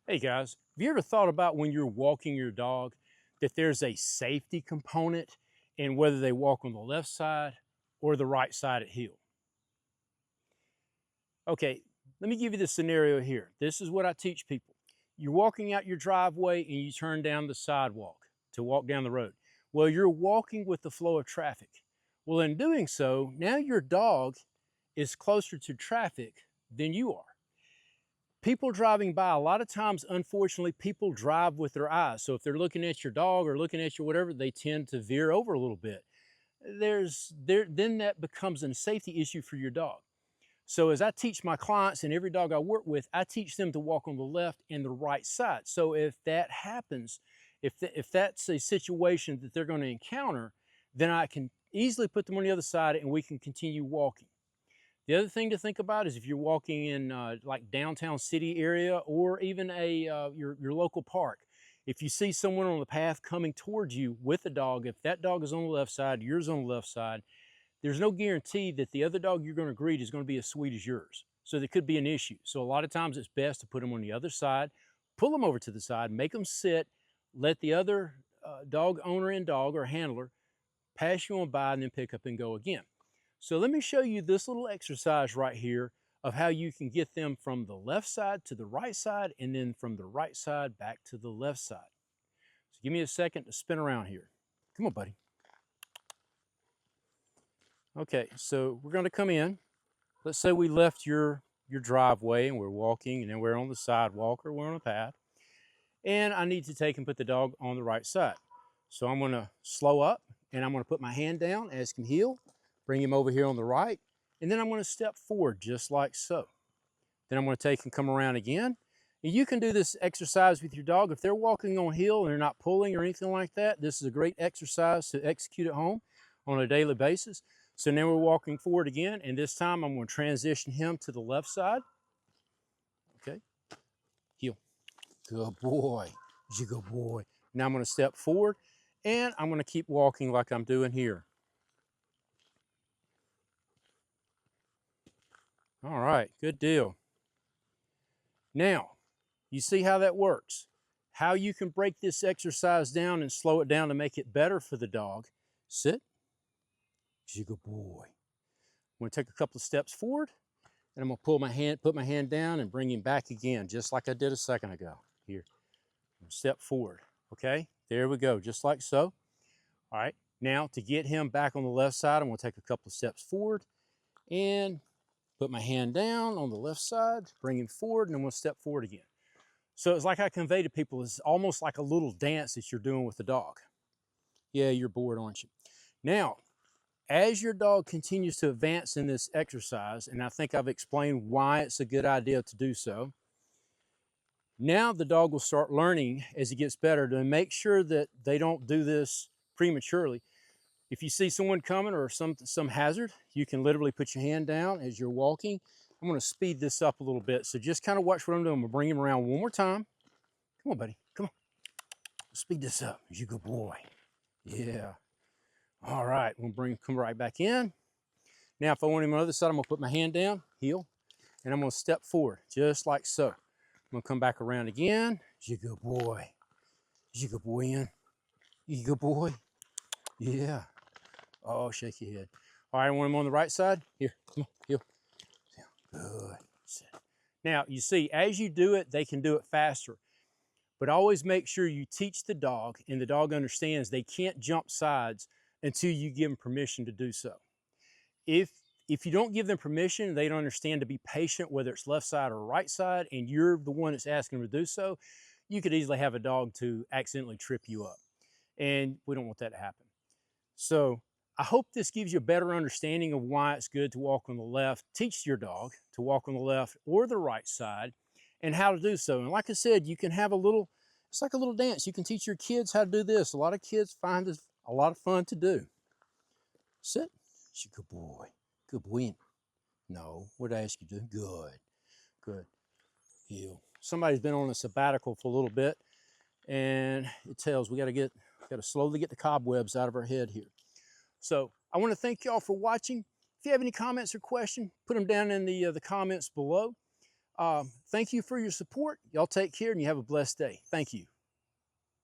Hey guys, have you ever thought about when you're walking your dog that there's a safety component in whether they walk on the left side or the right side at heel? Okay, let me give you the scenario here. This is what I teach people. You're walking out your driveway and you turn down the sidewalk to walk down the road. Well, you're walking with the flow of traffic. Well, in doing so, now your dog is closer to traffic than you are. People driving by, a lot of times, unfortunately, people drive with their eyes. So if they're looking at your dog or looking at you, whatever, they tend to veer over a little bit. Then that becomes a safety issue for your dog. So as I teach my clients and every dog I work with, I teach them to walk on the left and the right side. So if that happens, if that's a situation that they're going to encounter, then I can easily put them on the other side and we can continue walking. The other thing to think about is if you're walking in like downtown city area or even your local park, if you see someone on the path coming towards you with a dog, if that dog is on the left side, yours on the left side, there's no guarantee that the other dog you're going to greet is going to be as sweet as yours. So there could be an issue. So a lot of times it's best to put them on the other side, pull them over to the side, make them sit, let the other dog owner and dog or handler pass you on by and then pick up and go again. So let me show you this little exercise right here of how you can get them from the left side to the right side and then from the right side back to the left side. So give me a second to spin around here. Come on, buddy. Okay, so we're going to come in. Let's say we left your driveway and we're walking and then we're on the sidewalk or we're on a path. And I need to take and put the dog on the right side. So I'm going to slow up and I'm going to put my hand down, ask him heel. Bring him over here on the right, and then I'm going to step forward just like so. Then I'm going to take and come around again. And you can do this exercise with your dog. If they're walking on heel and they're not pulling or anything like that, this is a great exercise to execute at home on a daily basis. So now we're walking forward again, and this time I'm going to transition him to the left side. Okay, heel. Good boy. You good boy. Now I'm going to step forward, and I'm going to keep walking like I'm doing here. All right, good deal. Now, you see how that works. How you can break this exercise down and slow it down to make it better for the dog. Sit. You good boy. I'm going to take a couple of steps forward, and I'm going to put my hand down and bring him back again, just like I did a second ago. Here. Step forward. Okay, there we go, just like so. All right, now to get him back on the left side, I'm going to take a couple of steps forward and put my hand down on the left side, bring him forward, and I'm going to step forward again. So it's like I convey to people, it's almost like a little dance that you're doing with the dog. Yeah, you're bored, aren't you? Now, as your dog continues to advance in this exercise, and I think I've explained why it's a good idea to do so, now the dog will start learning as he gets better to make sure that they don't do this prematurely. If you see someone coming or some hazard, you can literally put your hand down as you're walking. I'm going to speed this up a little bit. So just kind of watch what I'm doing. I'm going to bring him around one more time. Come on, buddy. Come on. Speed this up. You good boy. Yeah. All right. We'll come right back in. Now, if I want him on the other side, I'm going to put my hand down, heel, and I'm going to step forward just like so. I'm going to come back around again. You good boy. You good boy in. You good boy. Yeah. Oh, shake your head. All right, I want him on the right side. Here, come on, heel. Good. Sit. Now, you see, as you do it, they can do it faster. But always make sure you teach the dog, and the dog understands they can't jump sides until you give them permission to do so. If you don't give them permission, they don't understand to be patient, whether it's left side or right side, and you're the one that's asking them to do so, you could easily have a dog to accidentally trip you up. And we don't want that to happen. So I hope this gives you a better understanding of why it's good to walk on the left. Teach your dog to walk on the left or the right side and how to do so. And like I said, you can have it's like a little dance. You can teach your kids how to do this. A lot of kids find this a lot of fun to do. Sit. You're a good boy. Good boy. No, what did I ask you to do? Good. Good. Heel. Somebody's been on a sabbatical for a little bit, and it tells we got to slowly get the cobwebs out of our head here. So I want to thank y'all for watching. If you have any comments or questions, put them down in the comments below. Thank you for your support. Y'all take care and you have a blessed day. Thank you.